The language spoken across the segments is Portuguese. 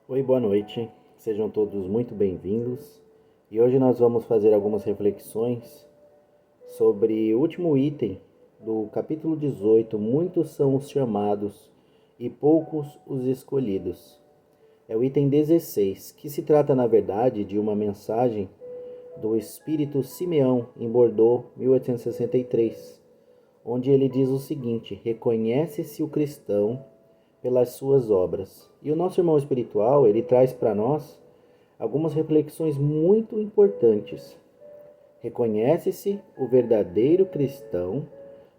Oi, boa noite. Sejam todos muito bem-vindos. E hoje nós vamos fazer algumas reflexões sobre o último item do capítulo 18. Muitos são os chamados e poucos os escolhidos. É o item 16, que se trata, na verdade, de uma mensagem do Espírito Simeão em Bordeaux, 1863, onde ele diz o seguinte: reconhece-se o cristão pelas suas obras. E o nosso irmão espiritual, ele traz para nós algumas reflexões muito importantes. Reconhece-se o verdadeiro cristão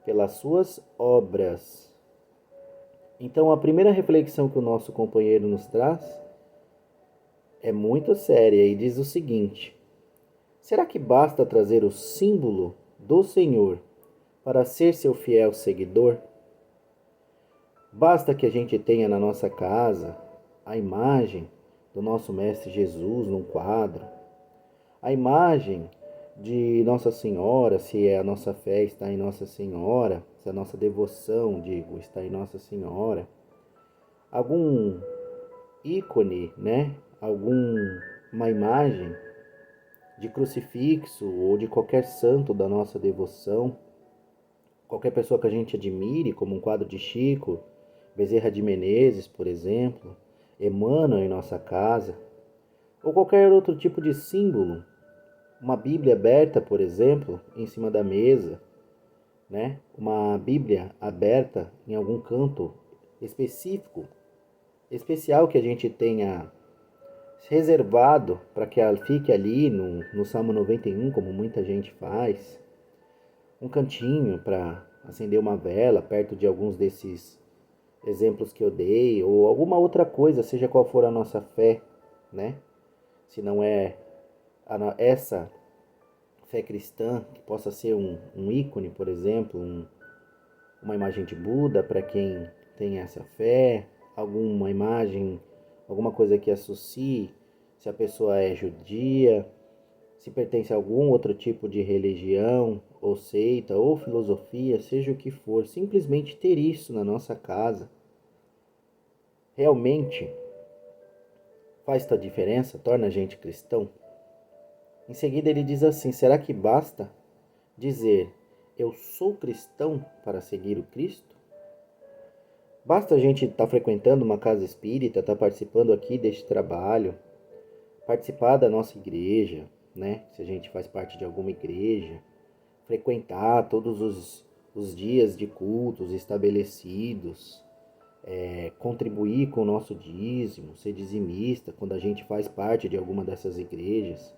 pelas suas obras. Então, a primeira reflexão que o nosso companheiro nos traz é muito séria e diz o seguinte: será que basta trazer o símbolo do Senhor para ser seu fiel seguidor? Basta que a gente tenha na nossa casa a imagem do nosso Mestre Jesus num quadro, a imagem de Nossa Senhora, se a nossa fé está em Nossa Senhora, se a nossa devoção, digo, está em Nossa Senhora, algum ícone, né? Alguma imagem de crucifixo ou de qualquer santo da nossa devoção, qualquer pessoa que a gente admire, como um quadro de Chico, Bezerra de Menezes, por exemplo, Emmanuel em nossa casa, ou qualquer outro tipo de símbolo, uma Bíblia aberta, por exemplo, em cima da mesa, né? Uma Bíblia aberta em algum canto específico, especial que a gente tenha reservado para que ela fique ali no Salmo 91, como muita gente faz, um cantinho para acender uma vela perto de alguns desses exemplos que eu dei, ou alguma outra coisa, seja qual for a nossa fé, né? Se não é essa fé cristã, que possa ser um ícone, por exemplo, uma imagem de Buda para quem tem essa fé, alguma imagem, alguma coisa que associe se a pessoa é judia, se pertence a algum outro tipo de religião, ou seita, ou filosofia, seja o que for, simplesmente ter isso na nossa casa realmente faz toda a diferença, torna a gente cristão? Em seguida ele diz assim: será que basta dizer eu sou cristão para seguir o Cristo? Basta a gente estar frequentando uma casa espírita, estar participando aqui deste trabalho, participar da nossa igreja, né? Se a gente faz parte de alguma igreja, frequentar todos os dias de cultos estabelecidos, contribuir com o nosso dízimo, ser dizimista quando a gente faz parte de alguma dessas igrejas.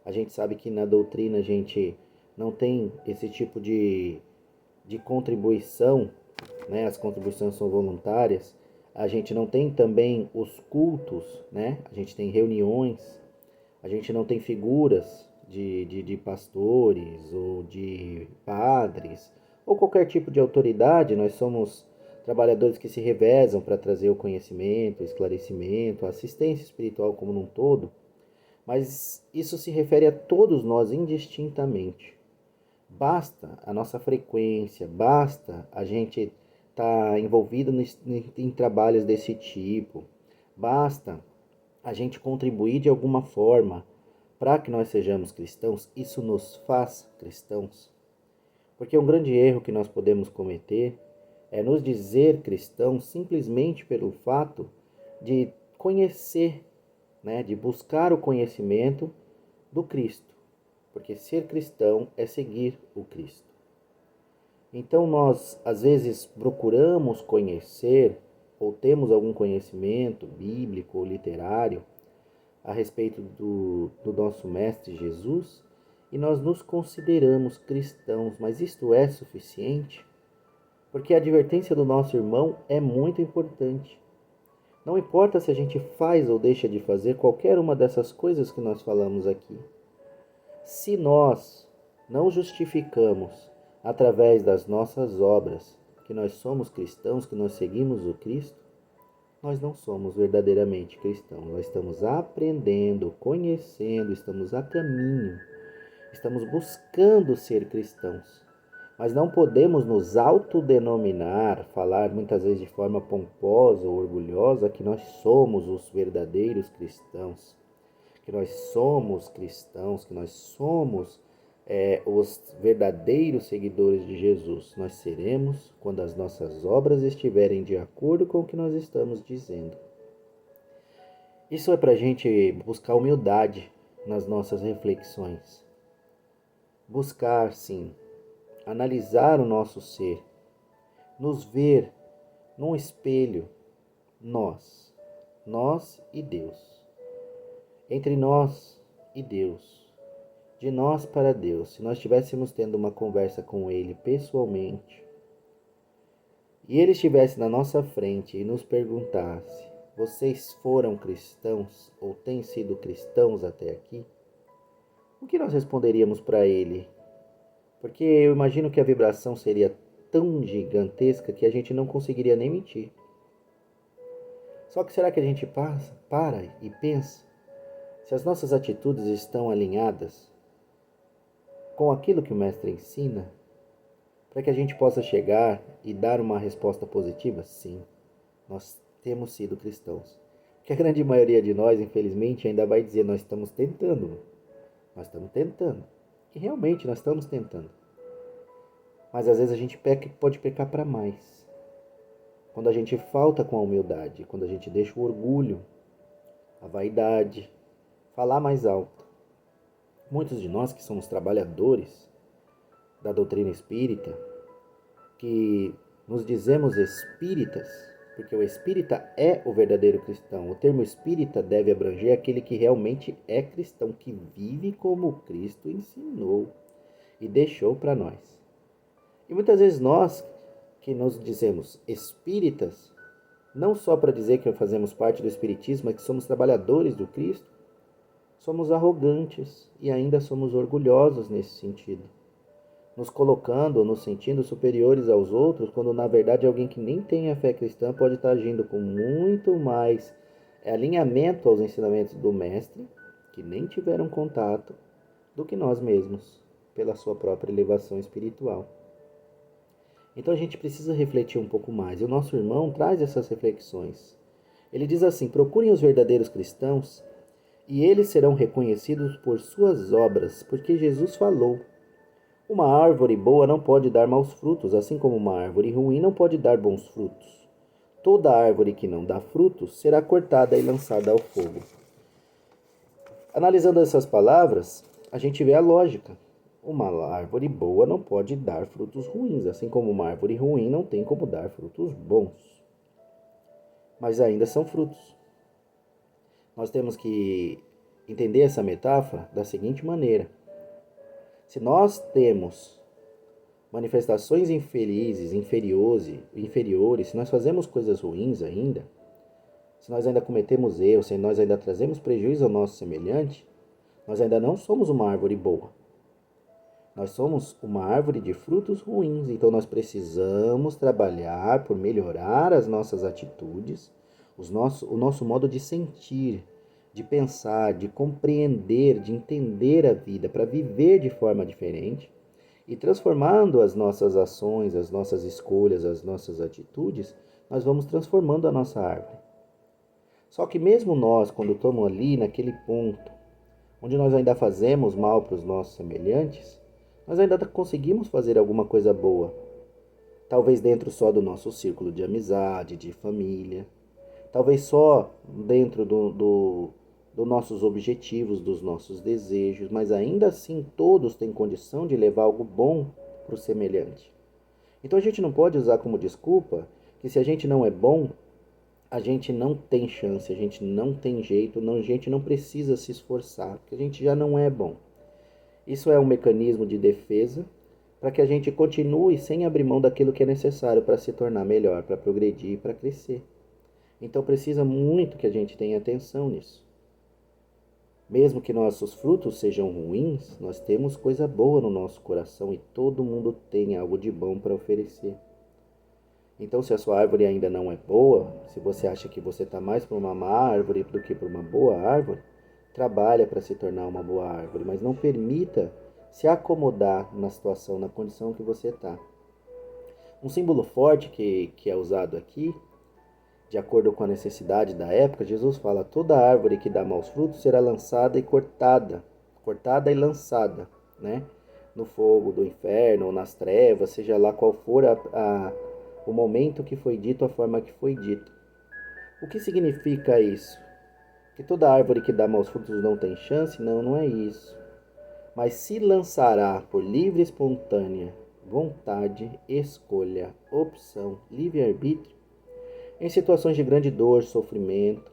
A gente sabe que na doutrina a gente não tem esse tipo de contribuição, né? As contribuições são voluntárias. A gente não tem também os cultos, né? A gente tem reuniões, a gente não tem figuras de pastores ou de padres ou qualquer tipo de autoridade. Nós somos trabalhadores que se revezam para trazer o conhecimento, o esclarecimento, a assistência espiritual como um todo, mas isso se refere a todos nós indistintamente. Basta a nossa frequência, basta a gente estar envolvido em trabalhos desse tipo, basta a gente contribuir de alguma forma para que nós sejamos cristãos. Isso nos faz cristãos. Porque um grande erro que nós podemos cometer é nos dizer cristãos simplesmente pelo fato de conhecer, né, de buscar o conhecimento do Cristo. Porque ser cristão é seguir o Cristo. Então nós às vezes procuramos conhecer ou temos algum conhecimento bíblico ou literário a respeito do nosso Mestre Jesus e nós nos consideramos cristãos, mas isto é suficiente? Porque a advertência do nosso irmão é muito importante. Não importa se a gente faz ou deixa de fazer qualquer uma dessas coisas que nós falamos aqui. Se nós não justificamos através das nossas obras que nós somos cristãos, que nós seguimos o Cristo, nós não somos verdadeiramente cristãos. Nós estamos aprendendo, conhecendo, estamos a caminho, estamos buscando ser cristãos. Mas não podemos nos autodenominar, falar muitas vezes de forma pomposa ou orgulhosa que nós somos os verdadeiros cristãos, que nós somos cristãos, que nós somos os verdadeiros seguidores de Jesus. Nós seremos quando as nossas obras estiverem de acordo com o que nós estamos dizendo. Isso é para a gente buscar humildade nas nossas reflexões. Buscar, sim, analisar o nosso ser, nos ver num espelho, nós e Deus, entre nós e Deus, de nós para Deus. Se nós estivéssemos tendo uma conversa com Ele pessoalmente, e Ele estivesse na nossa frente e nos perguntasse: vocês foram cristãos ou têm sido cristãos até aqui? O que nós responderíamos para Ele? Porque eu imagino que a vibração seria tão gigantesca que a gente não conseguiria nem mentir. Só que será que a gente para e pensa se as nossas atitudes estão alinhadas com aquilo que o Mestre ensina? Para que a gente possa chegar e dar uma resposta positiva? Sim, nós temos sido cristãos. Porque a grande maioria de nós, infelizmente, ainda vai dizer: nós estamos tentando. Nós estamos tentando. E realmente nós estamos tentando. Mas às vezes a gente pode pecar para mais. Quando a gente falta com a humildade, quando a gente deixa o orgulho, a vaidade, falar mais alto. Muitos de nós que somos trabalhadores da doutrina espírita, que nos dizemos espíritas, porque o espírita é o verdadeiro cristão. O termo espírita deve abranger aquele que realmente é cristão, que vive como Cristo ensinou e deixou para nós. E muitas vezes nós, que nos dizemos espíritas, não só para dizer que fazemos parte do espiritismo, mas que somos trabalhadores do Cristo, somos arrogantes e ainda somos orgulhosos nesse sentido, nos colocando ou nos sentindo superiores aos outros, quando na verdade alguém que nem tem a fé cristã pode estar agindo com muito mais alinhamento aos ensinamentos do Mestre, que nem tiveram contato, do que nós mesmos, pela sua própria elevação espiritual. Então a gente precisa refletir um pouco mais. E o nosso irmão traz essas reflexões. Ele diz assim: procurem os verdadeiros cristãos e eles serão reconhecidos por suas obras, porque Jesus falou: uma árvore boa não pode dar maus frutos, assim como uma árvore ruim não pode dar bons frutos. Toda árvore que não dá frutos será cortada e lançada ao fogo. Analisando essas palavras, a gente vê a lógica. Uma árvore boa não pode dar frutos ruins, assim como uma árvore ruim não tem como dar frutos bons. Mas ainda são frutos. Nós temos que entender essa metáfora da seguinte maneira: se nós temos manifestações infelizes, inferiores, se nós fazemos coisas ruins ainda, se nós ainda cometemos erros, se nós ainda trazemos prejuízo ao nosso semelhante, nós ainda não somos uma árvore boa. Nós somos uma árvore de frutos ruins, então nós precisamos trabalhar por melhorar as nossas atitudes, o nosso modo de sentir, de pensar, de compreender, de entender a vida, para viver de forma diferente e transformando as nossas ações, as nossas escolhas, as nossas atitudes, nós vamos transformando a nossa árvore. Só que mesmo nós, quando estamos ali naquele ponto, onde nós ainda fazemos mal para os nossos semelhantes, nós ainda conseguimos fazer alguma coisa boa. Talvez dentro só do nosso círculo de amizade, de família. Talvez só dentro dos nossos objetivos, dos nossos desejos. Mas ainda assim todos têm condição de levar algo bom para o semelhante. Então a gente não pode usar como desculpa que se a gente não é bom, a gente não tem chance, a gente não tem jeito, a gente não precisa se esforçar, porque a gente já não é bom. Isso é um mecanismo de defesa para que a gente continue sem abrir mão daquilo que é necessário para se tornar melhor, para progredir, para crescer. Então precisa muito que a gente tenha atenção nisso. Mesmo que nossos frutos sejam ruins, nós temos coisa boa no nosso coração e todo mundo tem algo de bom para oferecer. Então, se a sua árvore ainda não é boa, se você acha que você está mais para uma má árvore do que para uma boa árvore, trabalha para se tornar uma boa árvore, mas não permita se acomodar na situação, na condição que você está. Um símbolo forte que é usado aqui, de acordo com a necessidade da época, Jesus fala: toda árvore que dá maus frutos será lançada e cortada e lançada, né? No fogo do inferno ou nas trevas, seja lá qual for o momento que foi dito, a forma que foi dito. O que significa isso? Que toda árvore que dá maus frutos não tem chance? Não, não é isso. Mas se lançará por livre e espontânea vontade, escolha, opção, livre-arbítrio, em situações de grande dor, sofrimento,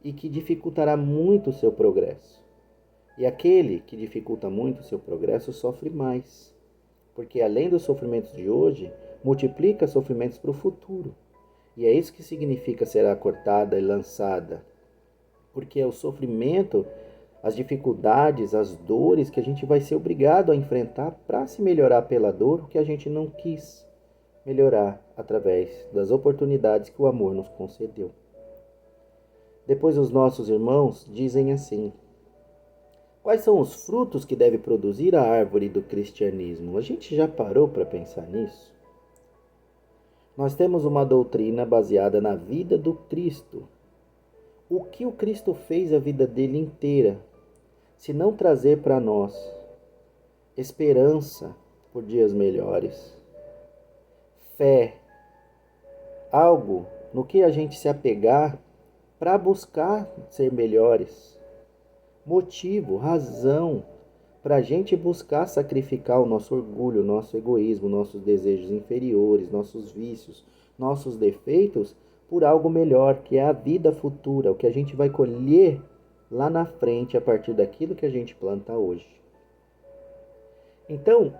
e que dificultará muito o seu progresso. E aquele que dificulta muito o seu progresso sofre mais, porque além dos sofrimentos de hoje, multiplica sofrimentos para o futuro. E é isso que significa será cortada e lançada, porque é o sofrimento, as dificuldades, as dores que a gente vai ser obrigado a enfrentar para se melhorar pela dor, o que a gente não quis melhorar através das oportunidades que o amor nos concedeu. Depois os nossos irmãos dizem assim: quais são os frutos que deve produzir a árvore do cristianismo? A gente já parou para pensar nisso? Nós temos uma doutrina baseada na vida do Cristo. O que o Cristo fez a vida dele inteira, se não trazer para nós esperança por dias melhores, fé, algo no que a gente se apegar para buscar ser melhores, motivo, razão para a gente buscar sacrificar o nosso orgulho, nosso egoísmo, nossos desejos inferiores, nossos vícios, nossos defeitos, por algo melhor, que é a vida futura, o que a gente vai colher lá na frente a partir daquilo que a gente planta hoje. Então,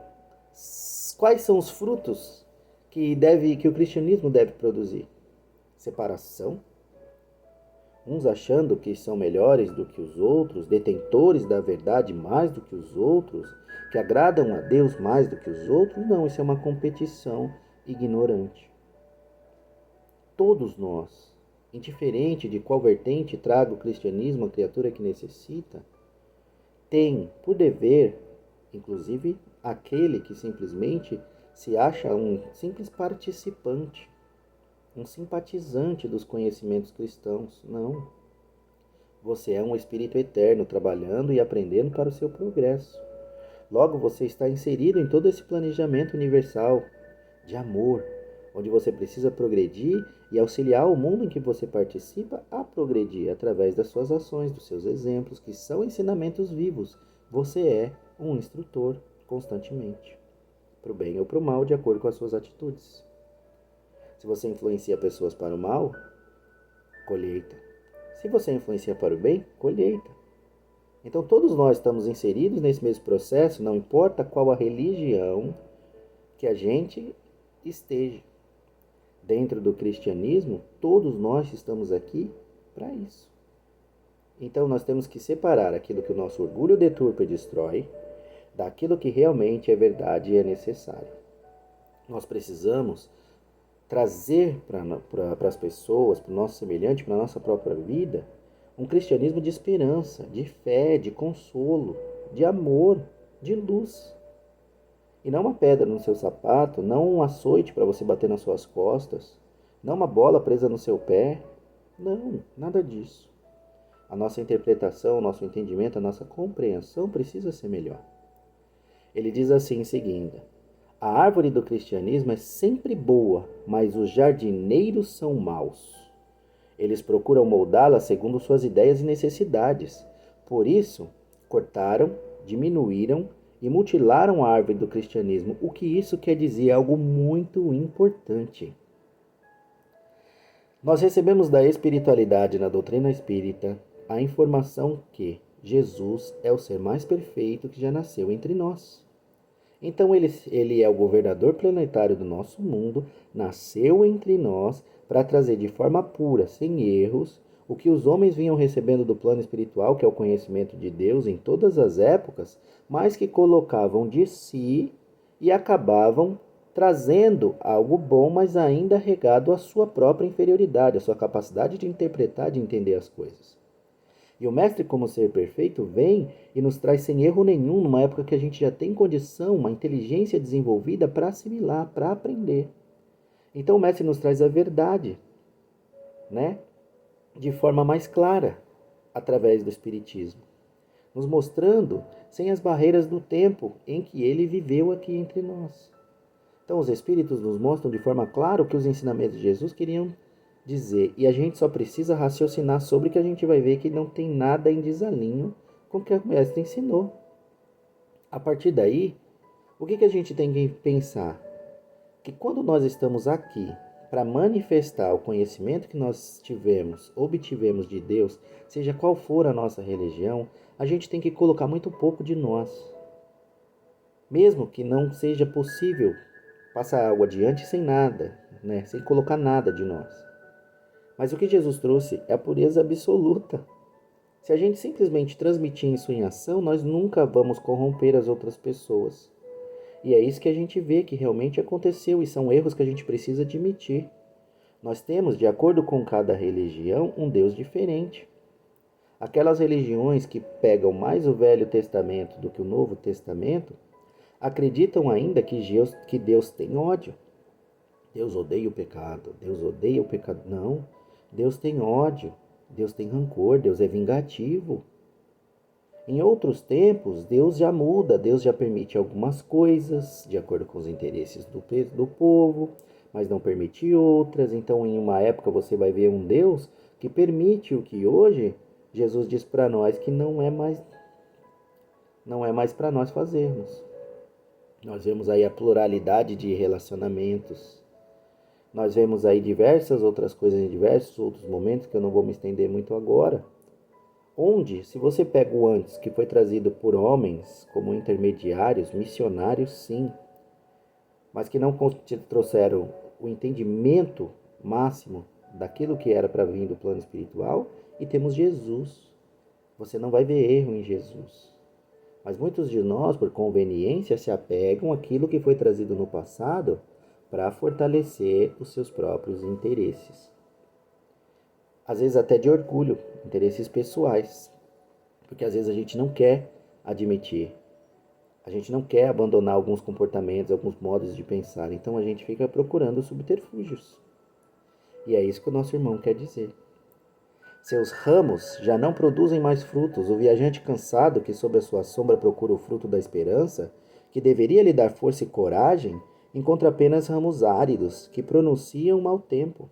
quais são os frutos que o cristianismo deve produzir? Separação, uns achando que são melhores do que os outros, detentores da verdade mais do que os outros, que agradam a Deus mais do que os outros. Não, isso é uma competição ignorante. Todos nós, indiferente de qual vertente traga o cristianismo a criatura que necessita, tem por dever, inclusive aquele que simplesmente se acha um simples participante, um simpatizante dos conhecimentos cristãos. Não. Você é um espírito eterno trabalhando e aprendendo para o seu progresso. Logo, você está inserido em todo esse planejamento universal de amor, onde você precisa progredir e auxiliar o mundo em que você participa a progredir através das suas ações, dos seus exemplos, que são ensinamentos vivos. Você é um instrutor constantemente, para o bem ou para o mal, de acordo com as suas atitudes. Se você influencia pessoas para o mal, colheita. Se você influencia para o bem, colheita. Então todos nós estamos inseridos nesse mesmo processo, não importa qual a religião que a gente esteja. Dentro do cristianismo, todos nós estamos aqui para isso. Então nós temos que separar aquilo que o nosso orgulho deturpa e destrói, daquilo que realmente é verdade e é necessário. Nós precisamos trazer para as pessoas, para o nosso semelhante, para a nossa própria vida, um cristianismo de esperança, de fé, de consolo, de amor, de luz. E não uma pedra no seu sapato, não um açoite para você bater nas suas costas, não uma bola presa no seu pé. Não, nada disso. A nossa interpretação, o nosso entendimento, a nossa compreensão precisa ser melhor. Ele diz assim em seguida: a árvore do cristianismo é sempre boa, mas os jardineiros são maus. Eles procuram moldá-la segundo suas ideias e necessidades. Por isso, cortaram, diminuíram e mutilaram a árvore do cristianismo. O que isso quer dizer? É algo muito importante. Nós recebemos da espiritualidade na doutrina espírita a informação que Jesus é o ser mais perfeito que já nasceu entre nós. Então ele é o governador planetário do nosso mundo, nasceu entre nós para trazer de forma pura, sem erros, o que os homens vinham recebendo do plano espiritual, que é o conhecimento de Deus em todas as épocas, mas que colocavam de si e acabavam trazendo algo bom, mas ainda regado à sua própria inferioridade, à sua capacidade de interpretar, de entender as coisas. E o Mestre, como ser perfeito, vem e nos traz sem erro nenhum, numa época que a gente já tem condição, uma inteligência desenvolvida para assimilar, para aprender. Então o Mestre nos traz a verdade, né? De forma mais clara, através do Espiritismo, nos mostrando sem as barreiras do tempo em que ele viveu aqui entre nós. Então os Espíritos nos mostram de forma clara o que os ensinamentos de Jesus queriam dizer, e a gente só precisa raciocinar sobre, que a gente vai ver que não tem nada em desalinho com o que o Mestre ensinou. A partir daí, o que a gente tem que pensar? Que quando nós estamos aqui para manifestar o conhecimento que nós obtivemos de Deus, seja qual for a nossa religião, a gente tem que colocar muito pouco de nós. Mesmo que não seja possível passar algo adiante sem nada, né? Sem colocar nada de nós. Mas o que Jesus trouxe é a pureza absoluta. Se a gente simplesmente transmitir isso em ação, nós nunca vamos corromper as outras pessoas. E é isso que a gente vê que realmente aconteceu, e são erros que a gente precisa admitir. Nós temos, de acordo com cada religião, um Deus diferente. Aquelas religiões que pegam mais o Velho Testamento do que o Novo Testamento, acreditam ainda que Deus tem ódio. Deus odeia o pecado, Deus odeia o pecado. Não, Deus tem ódio, Deus tem rancor, Deus é vingativo. Em outros tempos, Deus já muda, Deus já permite algumas coisas, de acordo com os interesses do povo, mas não permite outras. Então, em uma época, você vai ver um Deus que permite o que hoje Jesus diz para nós que não é mais para nós fazermos. Nós vemos aí a pluralidade de relacionamentos. Nós vemos aí diversas outras coisas em diversos outros momentos, que eu não vou me estender muito agora. Onde, se você pega o antes, que foi trazido por homens como intermediários, missionários, sim, mas que não trouxeram o entendimento máximo daquilo que era para vir do plano espiritual, e temos Jesus. Você não vai ver erro em Jesus. Mas muitos de nós, por conveniência, se apegam àquilo que foi trazido no passado para fortalecer os seus próprios interesses. Às vezes até de orgulho, interesses pessoais, porque às vezes a gente não quer admitir, a gente não quer abandonar alguns comportamentos, alguns modos de pensar, então a gente fica procurando subterfúgios. E é isso que o nosso irmão quer dizer. Seus ramos já não produzem mais frutos. O viajante cansado que sob a sua sombra procura o fruto da esperança, que deveria lhe dar força e coragem, encontra apenas ramos áridos que pronunciam mau tempo.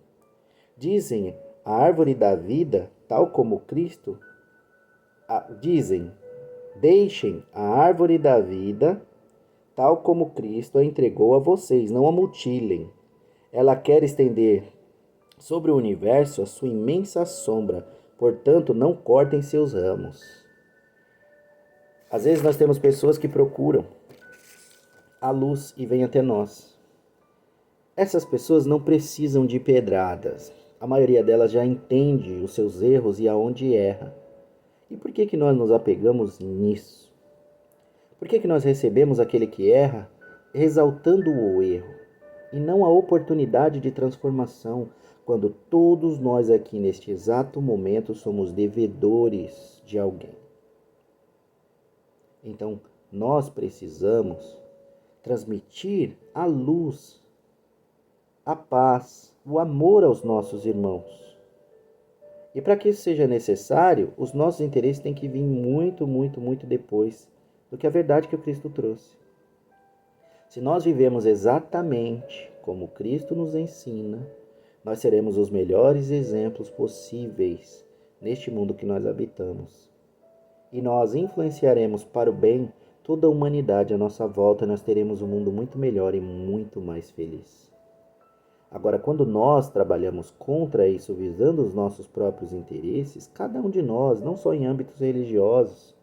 Dizem a árvore da vida, tal como Cristo, deixem a árvore da vida, tal como Cristo a entregou a vocês, não a mutilem. Ela quer estender sobre o universo a sua imensa sombra, portanto não cortem seus ramos. Às vezes nós temos pessoas que procuram a luz e vêm até nós. Essas pessoas não precisam de pedradas. A maioria delas já entende os seus erros e aonde erra. E por que nós nos apegamos nisso? Por que nós recebemos aquele que erra exaltando o erro e não a oportunidade de transformação, quando todos nós aqui neste exato momento somos devedores de alguém? Então, nós precisamos transmitir a luz, a paz, o amor aos nossos irmãos. E para que isso seja necessário, os nossos interesses têm que vir muito, muito, muito depois do que a verdade que o Cristo trouxe. Se nós vivemos exatamente como Cristo nos ensina, nós seremos os melhores exemplos possíveis neste mundo que nós habitamos. E nós influenciaremos para o bem toda a humanidade à nossa volta, e nós teremos um mundo muito melhor e muito mais feliz. Agora, quando nós trabalhamos contra isso, visando os nossos próprios interesses, cada um de nós, não só em âmbitos religiosos,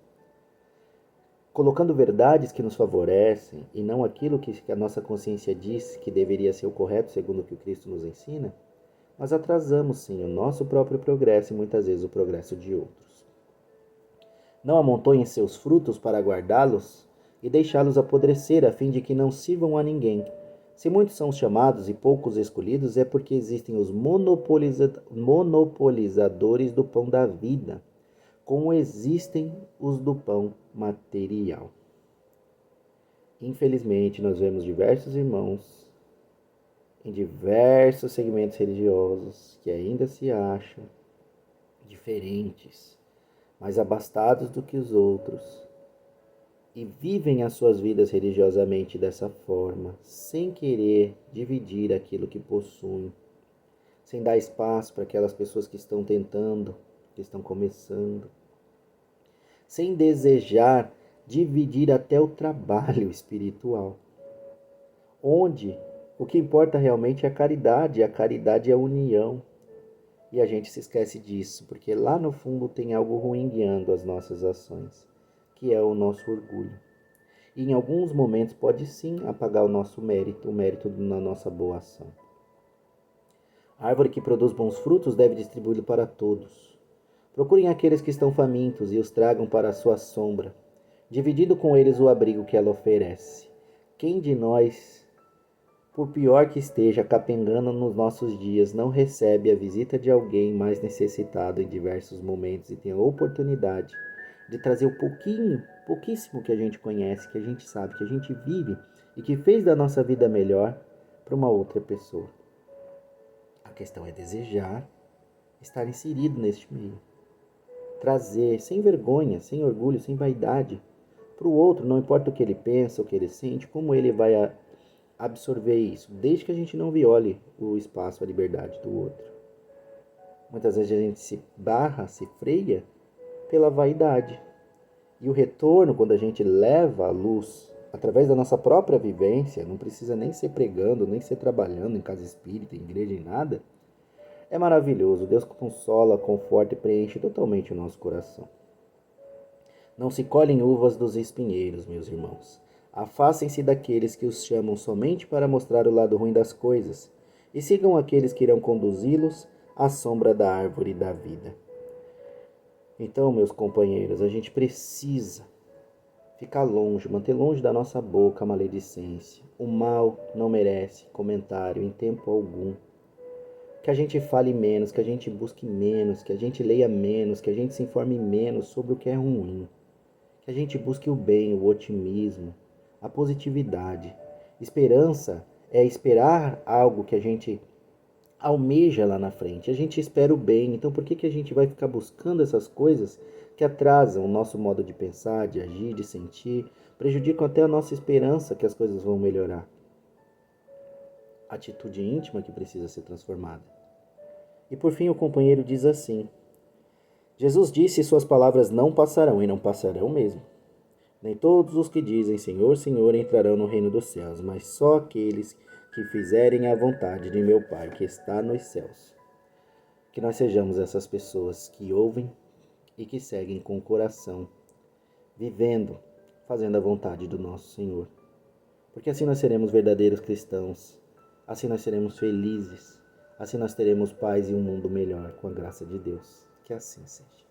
colocando verdades que nos favorecem e não aquilo que a nossa consciência diz que deveria ser o correto segundo o que o Cristo nos ensina, nós atrasamos sim o nosso próprio progresso e muitas vezes o progresso de outros. Não amontoem seus frutos para guardá-los e deixá-los apodrecer, a fim de que não sirvam a ninguém. Se muitos são chamados e poucos escolhidos, é porque existem os monopolizadores do pão da vida, como existem os do pão material. Infelizmente, nós vemos diversos irmãos em diversos segmentos religiosos que ainda se acham diferentes, mais abastados do que os outros, e vivem as suas vidas religiosamente dessa forma, sem querer dividir aquilo que possuem, sem dar espaço para aquelas pessoas que estão tentando, que estão começando, sem desejar dividir até o trabalho espiritual, onde o que importa realmente é a caridade é a união. E a gente se esquece disso, porque lá no fundo tem algo ruim guiando as nossas ações, que é o nosso orgulho. E em alguns momentos pode sim apagar o nosso mérito, o mérito da nossa boa ação. A árvore que produz bons frutos deve distribuí-lo para todos. Procurem aqueles que estão famintos e os tragam para a sua sombra, dividindo com eles o abrigo que ela oferece. Quem de nós, por pior que esteja capengando nos nossos dias, não recebe a visita de alguém mais necessitado em diversos momentos e tem a oportunidade de trazer o pouquíssimo que a gente conhece, que a gente sabe, que a gente vive e que fez da nossa vida melhor para uma outra pessoa? A questão é desejar estar inserido neste meio. Trazer sem vergonha, sem orgulho, sem vaidade para o outro, não importa o que ele pensa, o que ele sente, como ele vai absorver isso, desde que a gente não viole o espaço, a liberdade do outro. Muitas vezes a gente se barra, se freia pela vaidade. E o retorno, quando a gente leva a luz através da nossa própria vivência, não precisa nem ser pregando, nem ser trabalhando em casa espírita, em igreja, em nada, é maravilhoso. Deus consola, conforta e preenche totalmente o nosso coração. Não se colhem uvas dos espinheiros, meus irmãos. Afastem-se daqueles que os chamam somente para mostrar o lado ruim das coisas, e sigam aqueles que irão conduzi-los à sombra da árvore da vida. Então, meus companheiros, a gente precisa ficar longe, manter longe da nossa boca a maledicência. O mal não merece comentário em tempo algum. Que a gente fale menos, que a gente busque menos, que a gente leia menos, que a gente se informe menos sobre o que é ruim. Que a gente busque o bem, o otimismo, a positividade. Esperança é esperar algo que a gente almeja lá na frente. A gente espera o bem, então por que a gente vai ficar buscando essas coisas que atrasam o nosso modo de pensar, de agir, de sentir, prejudicam até a nossa esperança que as coisas vão melhorar? Atitude íntima que precisa ser transformada. E por fim o companheiro diz assim: Jesus disse: suas palavras não passarão, e não passarão mesmo. Nem todos os que dizem Senhor, Senhor entrarão no reino dos céus, mas só aqueles que fizerem a vontade de meu Pai que está nos céus. Que nós sejamos essas pessoas que ouvem e que seguem com o coração, vivendo, fazendo a vontade do nosso Senhor. Porque assim nós seremos verdadeiros cristãos, assim nós seremos felizes, assim nós teremos paz e um mundo melhor com a graça de Deus. Que assim seja.